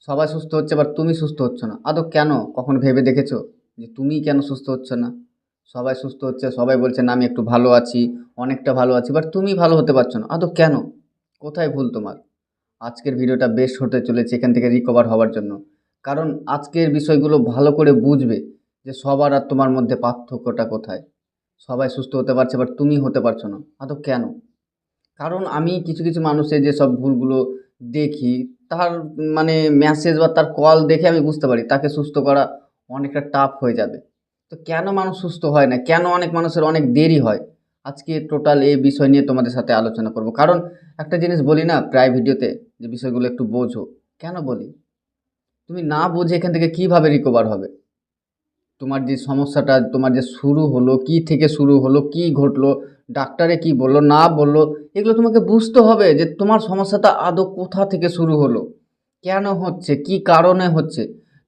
সবাই সুস্থ হচ্ছে বাট তুমি সুস্থ হচ্ছ না। আদৌ কেন? কখনো ভেবে দেখেছো যে তুমি কেন সুস্থ হচ্ছ না? সবাই সুস্থ হচ্ছে, সবাই বলছে না আমি একটু ভালো আছি, অনেকটা ভালো আছি, বাট তুমি ভালো হতে পারছো না। আদৌ কেন? কোথায় ভুল তোমার? আজকের ভিডিওটা বেস্ট হতে চলেছে এখান থেকে রিকভার হওয়ার জন্য। কারণ আজকের বিষয়গুলো ভালো করে বুঝবে যে সবার আর তোমার মধ্যে পার্থক্যটা কোথায়। সবাই সুস্থ হতে পারছে বাট তুমি হতে পারছো না। আদৌ কেন? কারণ আমি কিছু, কিছু মানুষের যেসব ভুলগুলো দেখি, তার মানে মেসেজ বা তার কল দেখে আমি বুঝতে পারি তাকে সুস্থ করা অনেকটা টাফ হয়ে যাবে। তো কেন মানুষ সুস্থ হয় না? কেন অনেক মানুষের অনেক দেরি হয়? আজকে টোটাল এই বিষয় নিয়ে তোমাদের সাথে আলোচনা করব। কারণ একটা জিনিস বলি না প্রায় ভিডিওতে, যে বিষয়গুলো একটু বোঝো। কেন বলি? তুমি না বুঝে এখান থেকে কিভাবে রিকভার হবে? তোমার যে সমস্যাটা তোমার যে শুরু হলো, কি থেকে শুরু হলো, কি ঘটলো, ডাক্তারে কি বললো না বললো, এগুলো তোমাকে বুঝতে হবে যে তোমার সমস্যাটা আদৌ কোথা থেকে শুরু হলো, কেন হচ্ছে, কি কারণে হচ্ছে।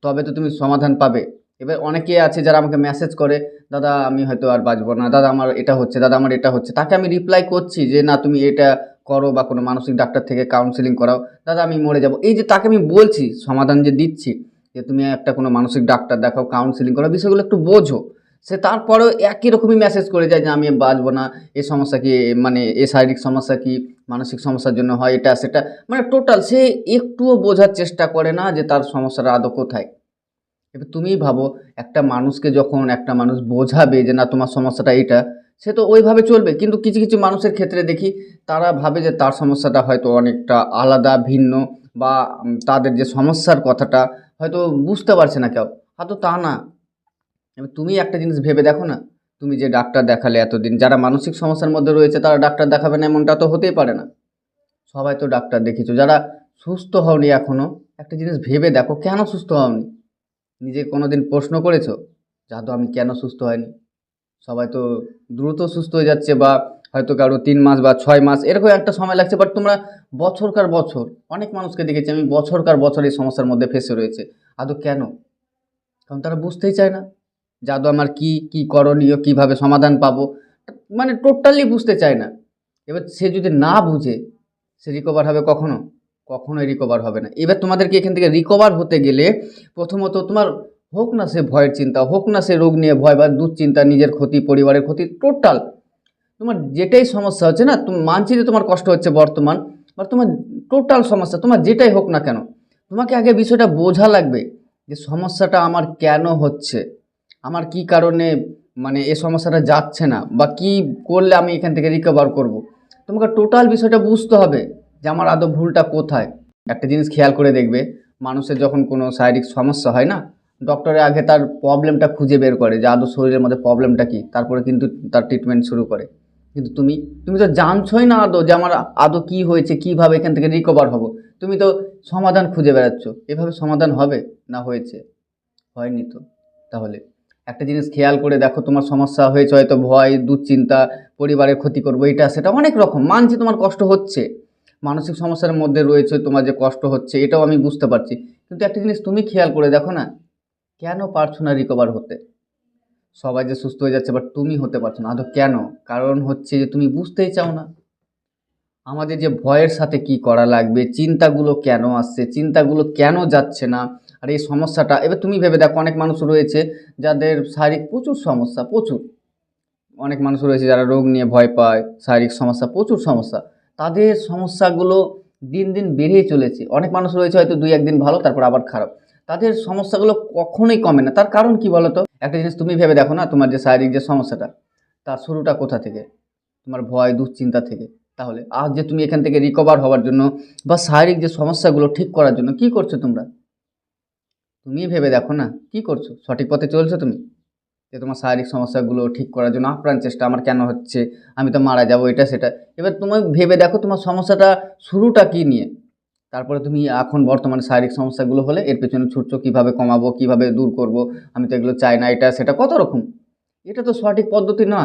তবে তো তুমি সমাধান পাবে। এবার অনেকে আছে যারা আমাকে মেসেজ করে, দাদা আমি হয়তো আর বাঁচবো না, দাদা আমার এটা হচ্ছে, দাদা আমার এটা হচ্ছে। তাকে আমি রিপ্লাই করছি যে না তুমি এটা করো বা কোনো মানসিক ডাক্তার থেকে কাউন্সিলিং করাও, দাদা আমি মরে যাব। এই যে তাকে আমি বলছি, সমাধান যে দিচ্ছি, যে তুমি একটা কোনো মানসিক ডাক্তার দেখাও, কাউন্সিলিং করো, বিষয়গুলো একটু বোঝো। সে তারপরেও একই রকমই মেসেজ করে যায় যে আমি বাঁচবো না, এই সমস্যা কি, মানে এই শারীরিক সমস্যা কি মানসিক সমস্যার জন্য হয়, এটা সেটা, মানে টোটাল সে একটুও বোঝার চেষ্টা করে না যে তার সমস্যাটা আদৌ কোথায়। এবার তুমিই ভাবো, একটা মানুষকে যখন একটা মানুষ বোঝাবে যে না তোমার সমস্যাটা এইটা, সে তো ওইভাবে চলবে। কিন্তু কিছু কিছু মানুষের ক্ষেত্রে দেখি তারা ভাবে যে তার সমস্যাটা হয়তো অনেকটা আলাদা, ভিন্ন, বা তাদের যে সমস্যার কথাটা হয়তো বুঝতে পারছে না কেউ, হয়তো তা না। এবার তুমি একটা জিনিস ভেবে দেখো না, তুমি যে ডাক্তার দেখালে এতদিন, যারা মানসিক সমস্যার মধ্যে রয়েছে তারা ডাক্তার দেখাবে না এমনটা তো হতেই পারে না। সবাই তো ডাক্তার দেখিয়েছো। যারা সুস্থ হওনি এখনো, একটা জিনিস ভেবে দেখো কেন সুস্থ হওনি। নিজে কোনোদিন প্রশ্ন করেছো জাদু আমি কেন সুস্থ হয়নি? সবাই তো দ্রুত সুস্থ হয়ে যাচ্ছে, বা হয়তো কারো 3 মাস বা 6 মাস এরকম একটা সময় লাগছে, বাট তোমরা বছরকার বছর, অনেক মানুষকে দেখেছি আমি বছরকার বছর এই সমস্যার মধ্যে ফেসে রয়েছে। আদৌ কেন? কারণ তারা বুঝতেই চায় না জাদু আমার কি, কি করণীয়, কিভাবে সমাধান পাবো, মানে টোটালি বুঝতে চায় না। এবার সে যদি না বুঝে, সে রিকভার হবে কখনো? কখনোই রিকভার হবে না। এবার তোমাদেরকে এখান থেকে রিকভার হতে গেলে প্রথমত তোমার, হোক না সে ভয়ের চিন্তা, হোক না সে রোগ নিয়ে ভয় বা দুশ্চিন্তা, নিজের ক্ষতি, পরিবারের ক্ষতি, টোটাল তোমার যেটাই সমস্যা হচ্ছে না, তুমি মানছি যে তোমার কষ্ট হচ্ছে বর্তমান, বা তোমার টোটাল সমস্যা তোমার যেটাই হোক না কেন, তোমাকে আগে বিষয়টা বোঝা লাগবে যে সমস্যাটা আমার কেন হচ্ছে, আমার কি কারণে মানে এ সমস্যাটা যাচ্ছে না, বা কি করলে আমি এখান থেকে রিকভার করব। তোমাকে টোটাল বিষয়টা বুঝতে হবে যে আমার আদৌ ভুলটা কোথায়। একটা জিনিস খেয়াল করে দেখবে, মানুষের যখন কোনো শারীরিক সমস্যা হয় না, ডক্টরের আগে তার প্রবলেমটা খুঁজে বের করে যে আদৌ শরীরের মধ্যে প্রবলেমটা কী, তারপরে কিন্তু তার ট্রিটমেন্ট শুরু করে। কিন্তু তুমি তুমি তো জানছোই না আদৌ যে আমার আদৌ কী হয়েছে, কীভাবে এখান থেকে রিকভার হব। তুমি তো সমাধান খুঁজে বেড়াচ্ছ। এভাবে সমাধান হবে? না হয়েছে? হয়নি তো। তাহলে একটা জিনিস খেয়াল করে দেখো, তোমার সমস্যা হয়েছে হয়তো ভয়, দুশ্চিন্তা, পরিবারের ক্ষতি করবো, এটা সেটা অনেক রকম, মানছি তোমার কষ্ট হচ্ছে, মানসিক সমস্যার মধ্যে রয়েছে, তোমার যে কষ্ট হচ্ছে এটাও আমি বুঝতে পারছি। কিন্তু একটা জিনিস তুমি খেয়াল করে দেখো না, কেন পারছো না রিকভার হতে? সবাই যে সুস্থ হয়ে যাচ্ছে বাট তুমি হতে পারছো না, আদৌ কেন? কারণ হচ্ছে যে তুমি বুঝতেই চাও না আমাদের যে ভয়ের সাথে কি করা লাগবে, চিন্তাগুলো কেন আসছে, চিন্তাগুলো কেন যাচ্ছে না। আর এই সমস্যাটা এবার তুমি ভেবে দেখো, অনেক মানুষ রয়েছে যাদের শারীরিক প্রচুর সমস্যা, প্রচুর, অনেক মানুষ রয়েছে যারা রোগ নিয়ে ভয় পায়, শারীরিক সমস্যা, প্রচুর সমস্যা, তাদের সমস্যাগুলো দিন দিন বেড়েই চলেছে। অনেক মানুষ রয়েছে হয়তো 2-1 দিন ভালো, তারপর আবার খারাপ, তাদের সমস্যাগুলো কখনোই কমে না। তার কারণ কি বলো তো? একটা জিনিস তুমি ভেবে দেখো না, তোমার যে শারীরিক যে সমস্যাটা, তার শুরুটা কোথা থেকে? তোমার ভয়, দুশ্চিন্তা থেকে। তাহলে আজ যে তুমি এখান থেকে রিকভার হওয়ার জন্য বা শারীরিক যে সমস্যাগুলো ঠিক করার জন্য কি করছো তোমরা? তুমি ভেবে দেখো না, কি করছো? সঠিক পথে চলছো তুমি? যে তোমার শারীরিক সমস্যাগুলো ঠিক করার জন্য আপ্রাণ চেষ্টা, আমার কেন হচ্ছে, আমি তো মারা যাবো, এটা সেটা। এবার তুমি ভেবে দেখো তোমার সমস্যাটা শুরুটা কী নিয়ে, তারপরে তুমি এখন বর্তমানে শারীরিক সমস্যাগুলো হলে এর পেছনে ছুটছো কীভাবে কমাবো, কীভাবে দূর করব, আমি তো এগুলো চাই না, এটা সেটা কত রকম। এটা তো সঠিক পদ্ধতি না।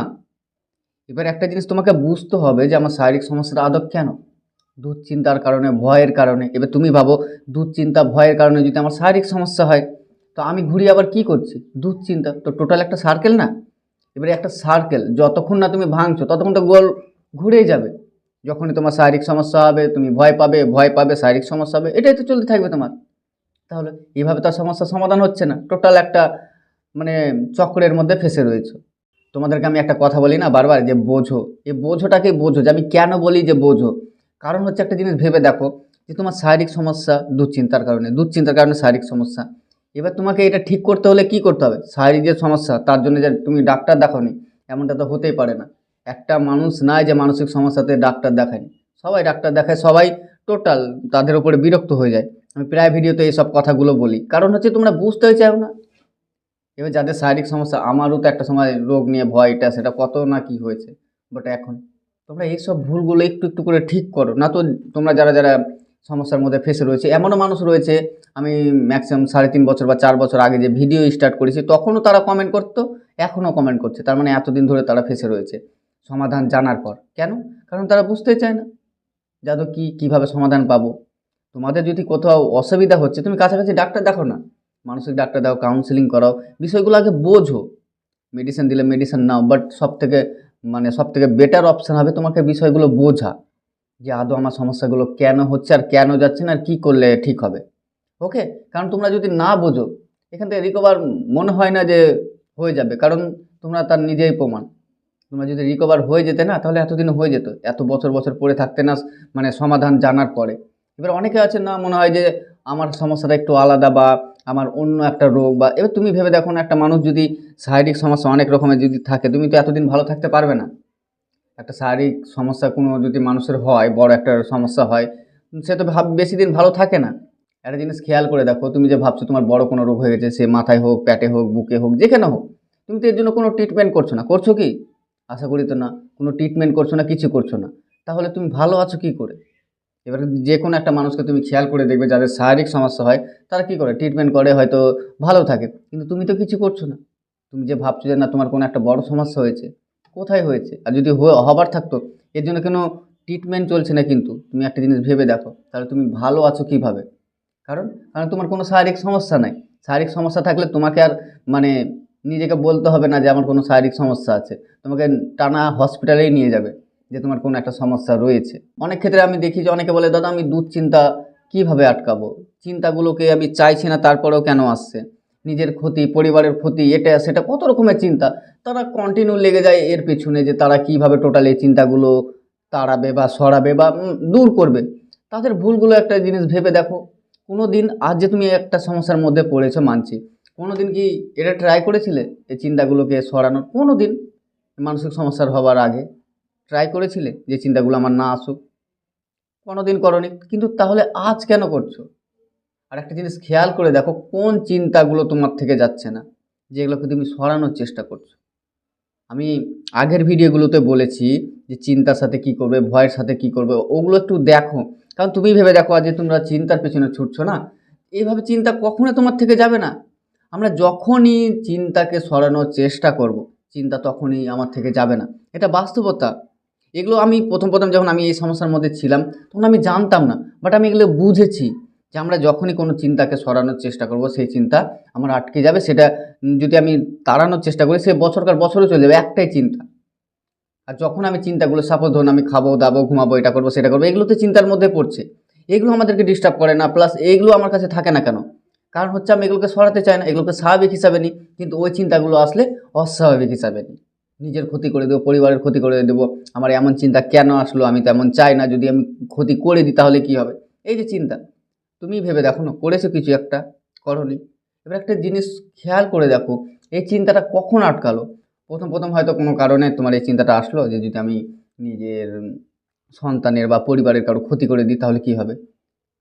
এবার একটা জিনিস তোমাকে বুঝতে হবে যে আমার শারীরিক সমস্যাটা আদৌ কেন? দুশ্চিন্তার কারণে, ভয়ের কারণে। এবার তুমি ভাবো, দুশ্চিন্তা, ভয়ের কারণে যদি আমার শারীরিক সমস্যা হয়, তো আমি ঘুরিয়ে আবার কি করছি? দুশ্চিন্তা তো টোটাল একটা সার্কেল না? এবারে একটা সার্কেল যতক্ষণ না তুমি ভাঙছো ততক্ষণ তো গোল ঘুরেই যাবে। যখনই তোমার শারীরিক সমস্যা হবে তুমি ভয় পাবে, ভয় পাবে শারীরিক সমস্যা হবে, এটাই তো চলতে থাকবে তোমার। তাহলে এইভাবে তো আর সমস্যার সমাধান হচ্ছে না, টোটাল একটা মানে চক্রের মধ্যে ফেঁসে রয়েছে। তোমাদেরকে আমি একটা কথা বলি না বারবার, যে বোঝো, এই বোঝোটাকে বোঝো। যে আমি কেন বলি যে বোঝো, কারণ হচ্ছে একটা জিনিস ভেবে দেখো, যে তোমার শারীরিক সমস্যা দুশ্চিন্তার কারণে শারীরিক সমস্যা। এবার তোমাকে এটা ঠিক করতে হলে কি করতে হবে? শারীরিক যে সমস্যা তার জন্য যে তুমি ডাক্তার দেখাওনি, এমনটা তো হতেই পারে না। একটা মানুষ নাই যে মানসিক সমস্যাতে ডাক্তার দেখায়নি, সবাই ডাক্তার দেখায়, সবাই টোটাল তাদের উপরে বিরক্ত হয়ে যায়। আমি প্রায় ভিডিওতে এইসব কথাগুলো বলি, কারণ হচ্ছে তোমরা বুঝতেই চাও না। এবার যাদের শারীরিক সমস্যা, আমারও তো একটা সময় রোগ নিয়ে ভয়, এটা সেটা কত না কি হয়েছে, বাট এখন তোমরা এইসব ভুলগুলো একটু একটু করে ঠিক করো না তো। তোমরা যারা যারা সমস্যার মধ্যে ফেসে রয়েছে, এমনও মানুষ রয়েছে, আমি ম্যাক্সিমাম 3.5 বছর বা 4 বছর আগে যে ভিডিও স্টার্ট করেছি তখনও তারা কমেন্ট করতো, এখনও কমেন্ট করছে। তার মানে এতদিন ধরে তারা ফেসে রয়েছে সমাধান জানার পর। কেন? কারণ তারা বুঝতে চায় না যাদু কীভাবে সমাধান পাবো। তোমাদের যদি কোথাও অসুবিধা হচ্ছে, তুমি কাছাকাছি ডাক্তার দেখো না, মানসিক ডাক্তার দাও, কাউন্সিলিং করাও, বিষয়গুলো আগে বোঝো। মেডিসিন দিলে মেডিসিন নাও, বাট সবথেকে বেটার অপশান হবে তোমাকে বিষয়গুলো বোঝা, যে আদৌ আমার সমস্যাগুলো কেন হচ্ছে আর কেন যাচ্ছে না আর কী করলে ঠিক হবে। ওকে? কারণ তোমরা যদি না বোঝো, এখান থেকে রিকভার মনে হয় না যে হয়ে যাবে, কারণ তোমরা তার নিজেই প্রমাণ। তোমরা যদি রিকভার হয়ে যেতে না, তাহলে এতদিন হয়ে যেত, এত বছর বছর পড়ে থাকতে না সমাধান জানার পরে। এবার অনেকে আছে না, মনে হয় যে আমার সমস্যাটা একটু আলাদা, বা আমার অন্য একটা রোগ, বা এবার তুমি ভেবে দেখো না, একটা মানুষ যদি শারীরিক সমস্যা অনেক রকমের যদি থাকে, তুমি তো এতদিন ভালো থাকতে পারবে না। একটা শারীরিক সমস্যা কোনো যদি মানুষের হয়, বড় একটা সমস্যা হয়, সে তো বেশি দিন ভালো থাকে না। একটা জিনিস খেয়াল করে দেখো, তুমি যে ভাবছো তোমার বড় কোনো রোগ হয়ে গেছে, সে মাথায় হোক, পেটে হোক, বুকে হোক, যেখানে হোক, তুমি তো এর জন্য কোনো ট্রিটমেন্ট করছো না, করছো কি? আশা করি তো না। কোনো ট্রিটমেন্ট করছো না, কিছু করছো না, তাহলে তুমি ভালো আছো কী করে? এবার যে কোনো একটা মানুষকে তুমি খেয়াল করে দেখবে, যাদের শারীরিক সমস্যা হয়, তারা কী করে? ট্রিটমেন্ট করে, হয়তো ভালো থাকে, কিন্তু তুমি তো কিছু করছো না। তুমি যে ভাবছো যে না তোমার কোনো একটা বড় সমস্যা হয়েছে, কোথায় হয়েছে? আর যদি হবার থাকতো, এর জন্য কোনো ট্রিটমেন্ট চলছে না, কিন্তু তুমি একটা জিনিস ভেবে দেখো, তাহলে তুমি ভালো আছো কীভাবে? কারণ কারণ তোমার কোনো শারীরিক সমস্যা নাই। শারীরিক সমস্যা থাকলে তোমাকে আর মানে নিজেকে বলতে হবে না যে আমার কোনো শারীরিক সমস্যা আছে। তোমাকে টানা হসপিটালেই নিয়ে যাবে যে তোমার কোনো একটা সমস্যা রয়েছে। অনেক ক্ষেত্রে আমি দেখি যে অনেকে বলে, দাদা আমি দুশ্চিন্তা কীভাবে আটকাবো? চিন্তাগুলোকে আমি চাইছি না, তারপরেও কেন আসছে? নিজের ক্ষতি, পরিবারের ক্ষতি, এটা সেটা কত রকমের চিন্তা। তারা কন্টিনিউ লেগে যায় এর পেছনে, যে তারা কীভাবে টোটাল এই চিন্তাগুলো তাড়াবে বা সরাবে বা দূর করবে। তাদের ভুলগুলো একটা জিনিস ভেবে দেখো, কোনো দিন, আজ যে তুমি একটা সমস্যার মধ্যে পড়েছো মানছি, কোনো দিন কি এটা ট্রাই করেছিলে এই চিন্তাগুলোকে সরানোর? কোনো দিন মানসিক সমস্যার হবার আগে ট্রাই করেছিলে যে চিন্তাগুলো আমার না আসুক? কোনো দিন করনি, কিন্তু তাহলে আজ কেন করছো? আর একটা জিনিস খেয়াল করে দেখো, কোন চিন্তাগুলো তোমার থেকে যাচ্ছে না, যেগুলোকে তুমি সরানোর চেষ্টা করছো। আমি আগের ভিডিওগুলোতে বলেছি যে চিন্তার সাথে কি করবে, ভয়ের সাথে কি করবে, ওগুলো একটু দেখো। কারণ তুমি ভেবে দেখো, আজ যে তোমরা চিন্তার পেছনে ছুটছো না, এইভাবে চিন্তা কখনোই তোমার থেকে যাবে না। আমরা যখনই চিন্তাকে সরানোর চেষ্টা করব, চিন্তা তখনই আমার থেকে যাবে না। এটা বাস্তবতা। এগুলো আমি প্রথম প্রথম যখন আমি এই সমস্যার মধ্যে ছিলাম, তখন আমি জানতাম না, বাট আমি এগুলো বুঝেছি যে আমরা যখনই কোনো চিন্তাকে সরানোর চেষ্টা করব, সেই চিন্তা আমার আটকে যাবে। সেটা যদি আমি তাড়ানোর চেষ্টা করি, সে বছরকার বছরও চলে যাবে, একটাই চিন্তা। আর যখন আমি চিন্তাগুলো, সাপোজ ধরুন আমি খাবো দাবো, ঘুমাবো, এটা করবো সেটা করবো, এগুলো তো চিন্তার মধ্যে পড়ছে, এগুলো আমাদেরকে ডিস্টার্ব করে না, প্লাস এইগুলো আমার কাছে থাকে না কেন? কারণ হচ্ছে আমি এগুলোকে সরাতে চাই না, এগুলোকে স্বাভাবিক হিসাবে নিই। কিন্তু ওই চিন্তাগুলো আসলে অস্বাভাবিক হিসাবে নিই, নিজের ক্ষতি করে দেবো, পরিবারের ক্ষতি করে দেবো। আমার এমন চিন্তা কেন আসলো? আমি তেমন চাই না, যদি আমি ক্ষতি করে দিই তাহলে কী হবে? এই যে চিন্তা, তুমি ভেবে দেখো না, করেছো কিছু একটা, করনি। এবার একটা জিনিস খেয়াল করে দেখো, এই চিন্তাটা কখন আটকালো? প্রথম প্রথম হয়তো কোনো কারণে তোমার এই চিন্তাটা আসলো যে যদি আমি নিজের সন্তানের বা পরিবারের কারো ক্ষতি করে দিই তাহলে কী হবে?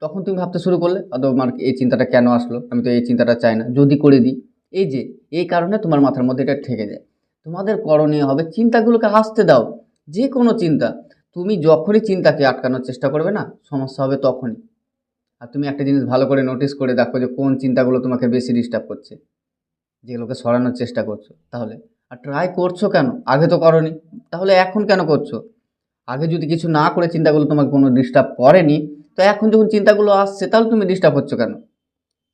তখন তুমি ভাবতে শুরু করলে, আমার এই চিন্তাটা কেন আসলো, আমি তো এই চিন্তাটা চাই না, যদি করে দিই। এই যে এই কারণে তোমার মাথার মধ্যে এটা ঠেকে যায়। তোমাদের করণীয় হবে চিন্তাগুলোকে আসতে দাও। যে কোনো চিন্তা, তুমি যখনই চিন্তাকে আটকানোর চেষ্টা করবে না, সমস্যা হবে তখনই। আর তুমি একটা জিনিস ভালো করে নোটিস করে দেখো যে কোন চিন্তাগুলো তোমাকে বেশি ডিস্টার্ব করছে, যেগুলোকে সরানোর চেষ্টা করছো। তাহলে আর ট্রাই করছো কেন? আগে তো করনি, তাহলে এখন কেন করছো? আগে যদি কিছু না করে চিন্তাগুলো তোমাকে কোনো ডিস্টার্ব করেনি, তো এখন যখন চিন্তাগুলো আসছে তাহলে তুমি ডিস্টার্ব হচ্ছ কেন?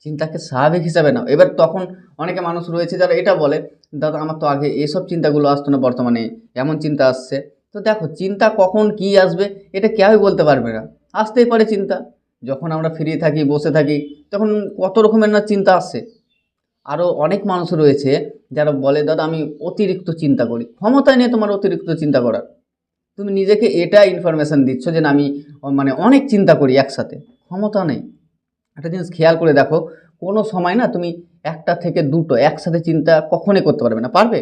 চিন্তাকে স্বাভাবিক হিসাবে নাও। এবার তখন অনেকে মানুষ রয়েছে যারা এটা বলে, দাদা আমার তো আগে এসব চিন্তাগুলো আসতো না, বর্তমানে এমন চিন্তা আসছে। তো দেখো, চিন্তা কখন কি আসবে এটা কেউই বলতে পারবে না, আসতেই পারে চিন্তা। যখন আমরা ফ্রি থাকি, বসে থাকি, তখন কত রকমের না চিন্তা আসে। আরও অনেক মানুষ রয়েছে যারা বলে, দাদা আমি অতিরিক্ত চিন্তা করি। ক্ষমতা নেই তোমার অতিরিক্ত চিন্তা করার। তুমি নিজেকে এটা ইনফরমেশন দিচ্ছ যে না আমি মানে অনেক চিন্তা করি একসাথে। ক্ষমতা নেই। একটা জিনিস খেয়াল করে দেখো, কোনো সময় না তুমি একটা থেকে দুটো একসাথে চিন্তা কখনোই করতে পারবে না। পারবে?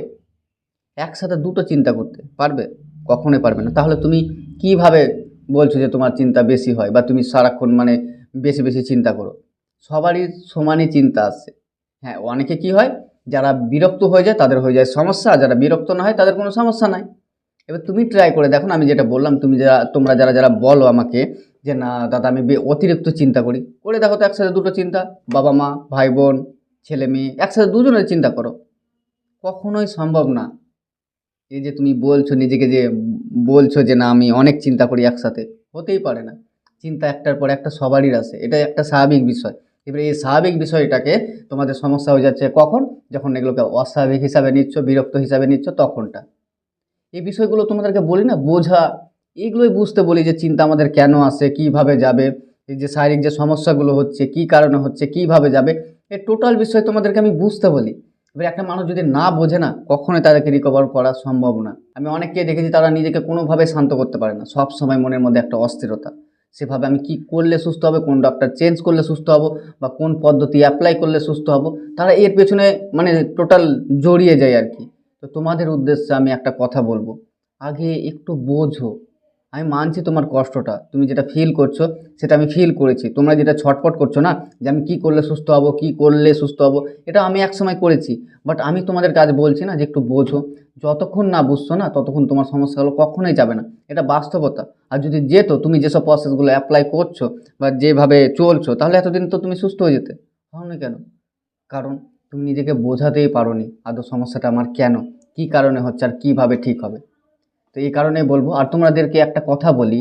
একসাথে দুটো চিন্তা করতে পারবে? কখনোই পারবে না। তাহলে তুমি কিভাবে বলছো যে তোমার চিন্তা বেশি হয় বা তুমি সারাক্ষণ মানে বেশি বেশি চিন্তা করো? সবারই সমানই চিন্তা আসছে। হ্যাঁ, অনেকে কি হয়, যারা বিরক্ত হয়ে যায় তাদের হয়ে যায় সমস্যা, আর যারা বিরক্ত না হয় তাদের কোনো সমস্যা নাই। এবার তুমি ট্রাই করে দেখো না, আমি যেটা বললাম, তোমরা যারা যারা বলো আমাকে যে না দাদা আমি অতিরিক্ত চিন্তা করি, করে দেখো তো একসাথে দুটো চিন্তা, বাবা মা, ভাই বোন, ছেলে মেয়ে, একসাথে দুজনের চিন্তা করো। কখনোই সম্ভব না। এই যে তুমি বলছো নিজেকে যে বলছো যে না আমি অনেক চিন্তা করি একসাথে, হতেই পারে না। চিন্তা একটার পর একটা সবারই আসে, এটা একটা স্বাভাবিক বিষয়। এবারে এই স্বাভাবিক বিষয়টাকে তোমাদের সমস্যা হয়ে যাচ্ছে কখন? যখন এগুলোকে অস্বাভাবিক হিসাবে নিচ্ছ, বিরক্ত হিসাবে নিচ্ছ, তখনটা। এই বিষয়গুলো তোমাদেরকে বলি না বোঝা, এগুলোই বুঝতে বলি যে চিন্তা আমাদের কেন আসে, কিভাবে যাবে, এই যে শারীরিক যে সমস্যাগুলো হচ্ছে কী কারণে হচ্ছে, কিভাবে যাবে, এই টোটাল বিষয় তোমাদেরকে আমি বুঝতে বলি। এবার একটা মানুষ যদি না বোঝে না, কখনোই তাদেরকে রিকভার করা সম্ভব না। আমি অনেককে দেখেছি তারা নিজেকে কোনোভাবে শান্ত করতে পারে না, সব সময় মনের মধ্যে একটা অস্থিরতা। সেভাবে আমি কি করলে সুস্থ হবে, কোন ডক্টর চেঞ্জ করলে সুস্থ হব, বা কোন পদ্ধতি অ্যাপ্লাই করলে সুস্থ হব, তারা এর পেছনে মানে টোটাল জড়িয়ে যায় আর কি। তো তোমাদের উদ্দেশ্যে আমি একটা কথা বলবো, আগে একটু বোঝো। আমি মানছি তোমার কষ্টটা, তুমি যেটা ফিল করছো সেটা আমি ফিল করেছি। তোমরা যেটা ছটফট করছো না যে আমি কী করলে সুস্থ হব, কী করলে সুস্থ হব, এটা আমি একসময় করেছি। বাট আমি তোমাদের কাজ বলছি না যে একটু বোঝো। যতক্ষণ না বুঝছো না ততক্ষণ তোমার সমস্যাগুলো কখনোই যাবে না, এটা বাস্তবতা। আর যদি যেত, তুমি যেসব প্রসেসগুলো অ্যাপ্লাই করছো বা যেভাবে চলছো, তাহলে এতদিন তো তুমি সুস্থ হয়ে যেতে। হও না কেন? কারণ তুমি নিজেকে বোঝাতেই পারোনি আদৌ সমস্যাটা আমার কেন, কী কারণে হচ্ছে, আর কীভাবে ঠিক হবে। তো এই কারণেই বলবো। আর তোমাদেরকে একটা কথা বলি,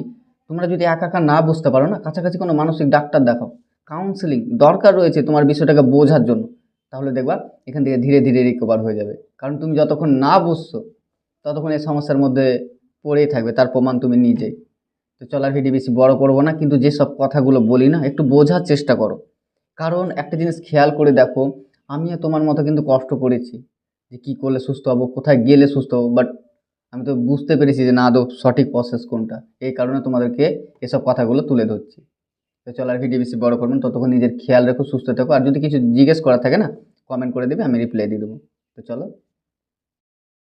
তোমরা যদি একা একা না বুঝতে পারো না, কাছাকাছি কোনো মানসিক ডাক্তার দেখাও। কাউন্সেলিং দরকার রয়েছে তোমার বিষয়টাকে বোঝার জন্য। তাহলে দেখবা এখান থেকে ধীরে ধীরে রিকভার হয়ে যাবে। কারণ তুমি যতক্ষণ না বুঝছো ততক্ষণ এই সমস্যার মধ্যে পড়েই থাকবে, তার প্রমাণ তুমি নিজেই। তো চলার ভিডিও বেশি বড় করবো না, কিন্তু যেসব কথাগুলো বলি না একটু বোঝার চেষ্টা করো। কারণ একটা জিনিস খেয়াল করে দেখো, আমিও তোমার মতো কিন্তু কষ্ট করেছি যে কী করলে সুস্থ হবো, কোথায় গেলে সুস্থ হবো। বাট আমি তো বুঝতে পেরেছি যে না আদৌ সঠিক প্রসেস কোনটা। এই কারণে তোমাদেরকে এসব কথাগুলো তুলে ধরছি। তো চলার ভিডিও বেশি বড় করবেন, ততক্ষণ নিজের খেয়াল রেখো, সুস্থ থেকো। আর যদি কিছু জিজ্ঞেস করা থাকে না, কমেন্ট করে দেবে, আমি রিপ্লাই দিয়ে দেবো। তো চলো।